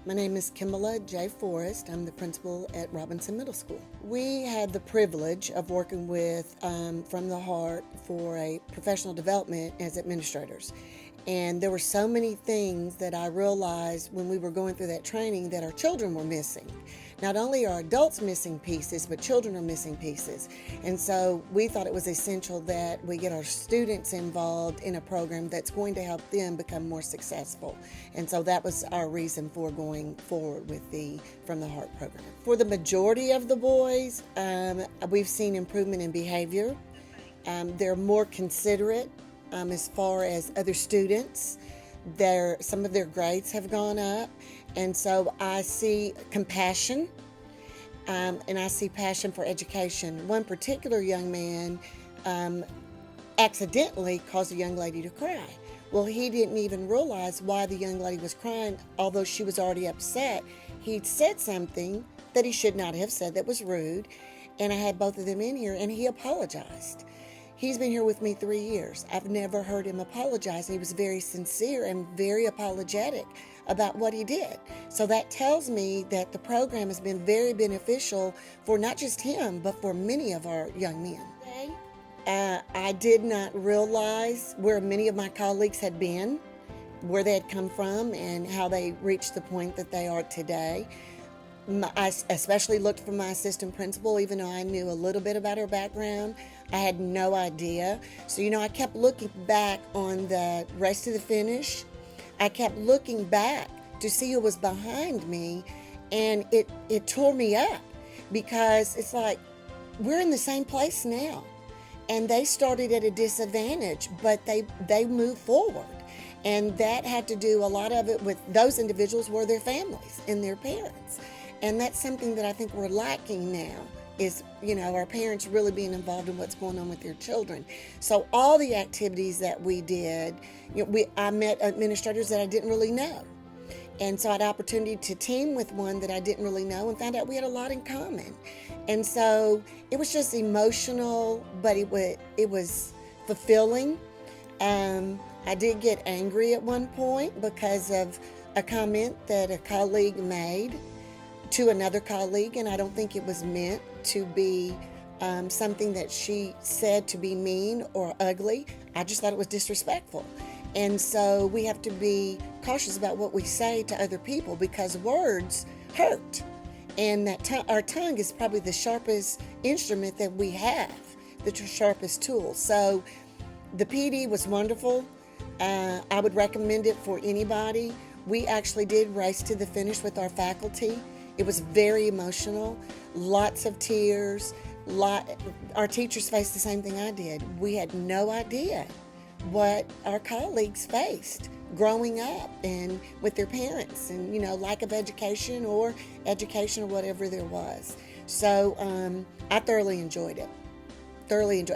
My name is Kimala J. Forrest. I'm the principal at Robinson Middle School. We had the privilege of working with From the Heart for a professional development as administrators. And there were so many things that I realized when we were going through that training that our children were missing. Not only are adults missing pieces, but children are missing pieces. And so we thought it was essential that we get our students involved in a program that's going to help them become more successful. And so that was our reason for going forward with the From the Heart program. For the majority of the boys, we've seen improvement in behavior. They're more considerate as far as other students. Some of their grades have gone up, and so I see compassion, and I see passion for education. One particular young man accidentally caused a young lady to cry. Well, he didn't even realize why the young lady was crying, although she was already upset. He'd said something that he should not have said that was rude, and I had both of them in here, and he apologized. He's been here with me 3 years. I've never heard him apologize. He was very sincere and very apologetic about what he did. So that tells me that the program has been very beneficial for not just him, but for many of our young men. I did not realize where many of my colleagues had been, where they had come from, and how they reached the point that they are today. I especially looked for my assistant principal, even though I knew a little bit about her background. I had no idea. So, I kept looking back on the rest of the finish. I kept looking back to see who was behind me, and it tore me up because it's like we're in the same place now. And they started at a disadvantage, but they moved forward. And that had to do, a lot of it with those individuals were their families and their parents. And that's something that I think we're lacking now is, our parents really being involved in what's going on with their children. So all the activities that we did, I met administrators that I didn't really know. And so I had the opportunity to team with one that I didn't really know and found out we had a lot in common. And so it was just emotional, but it was fulfilling. I did get angry at one point because of a comment that a colleague made to another colleague, and I don't think it was meant to be something that she said to be mean or ugly. I just thought it was disrespectful. And so we have to be cautious about what we say to other people because words hurt. And that our tongue is probably the sharpest instrument that we have, the sharpest tool. So the PD was wonderful. I would recommend it for anybody. We actually did race to the finish with our faculty. It was very emotional, lots of tears. Our teachers faced the same thing I did. We had no idea what our colleagues faced growing up and with their parents and, lack of education or whatever there was. So I thoroughly enjoyed it,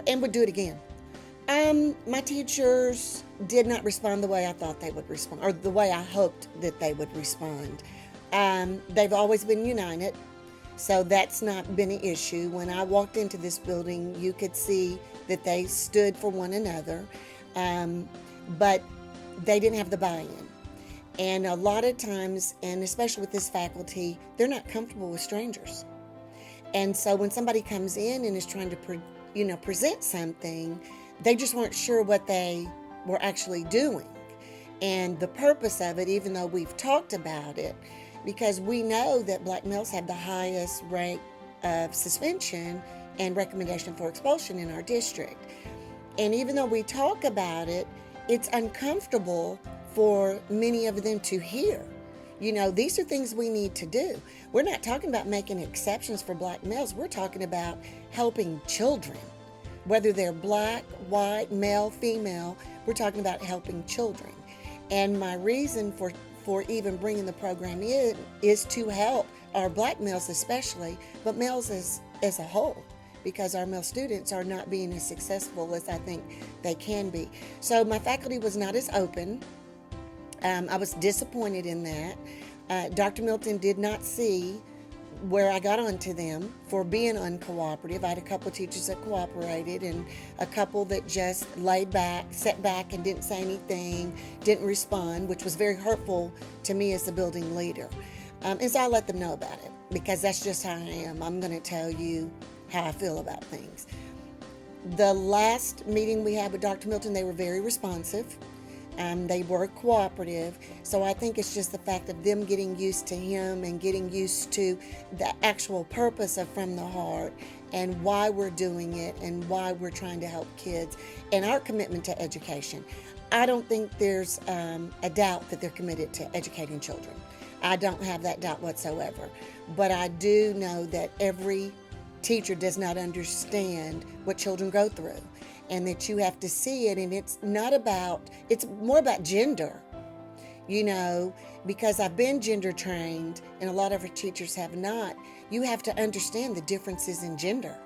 and would do it again. My teachers did not respond the way I thought they would respond, or the way I hoped that they would respond. They've always been united, so that's not been an issue. When I walked into this building, you could see that they stood for one another, but they didn't have the buy-in. And a lot of times, and especially with this faculty, they're not comfortable with strangers. And so when somebody comes in and is trying to present something, they just weren't sure what they were actually doing. And the purpose of it, even though we've talked about it, because we know that black males have the highest rate of suspension and recommendation for expulsion in our district. And even though we talk about it, it's uncomfortable for many of them to hear. These are things we need to do. We're not talking about making exceptions for black males. We're talking about helping children, whether they're black, white, male, female. We're talking about helping children. And my reason for even bringing the program in is to help our black males especially, but males as a whole, because our male students are not being as successful as I think they can be. So my faculty was not as open. I was disappointed in that. Dr. Milton did not see where I got onto them for being uncooperative. I had a couple of teachers that cooperated and a couple that just sat back and didn't say anything, didn't respond, which was very hurtful to me as the building leader. And so I let them know about it because that's just how I am. I'm going to tell you how I feel about things. The last meeting we had with Dr. Milton, they were very responsive. They were cooperative. So I think it's just the fact of them getting used to him and getting used to the actual purpose of From the Heart and why we're doing it and why we're trying to help kids and our commitment to education. I don't think there's a doubt that they're committed to educating children. I don't have that doubt whatsoever. But I do know that every teacher does not understand what children go through and that you have to see it. And it's more about gender, because I've been gender trained and a lot of our teachers have not. You have to understand the differences in gender,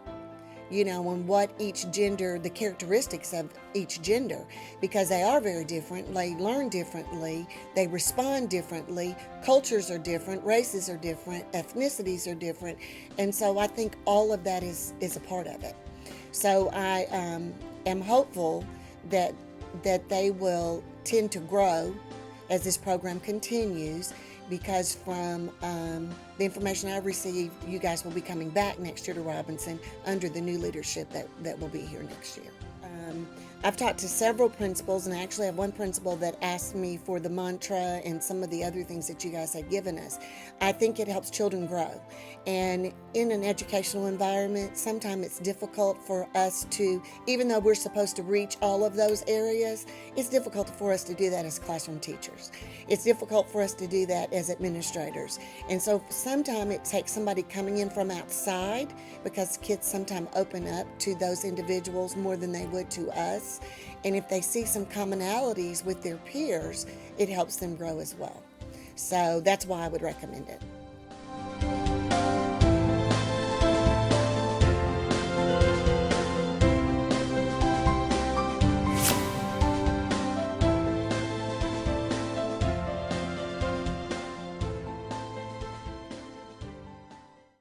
and what each gender, the characteristics of each gender, because they are very different. They learn differently, they respond differently, cultures are different, races are different, ethnicities are different. And so I think all of that is a part of it. So I am hopeful that they will tend to grow as this program continues, because from the information I've received, you guys will be coming back next year to Robinson under the new leadership that will be here next year. I've talked to several principals, and I actually have one principal that asked me for the mantra and some of the other things that you guys had given us. I think it helps children grow. And in an educational environment, sometimes it's difficult for us to, even though we're supposed to reach all of those areas, it's difficult for us to do that as classroom teachers. It's difficult for us to do that as administrators. And so sometimes it takes somebody coming in from outside, because kids sometimes open up to those individuals more than they would to us. And if they see some commonalities with their peers, it helps them grow as well. So that's why I would recommend it.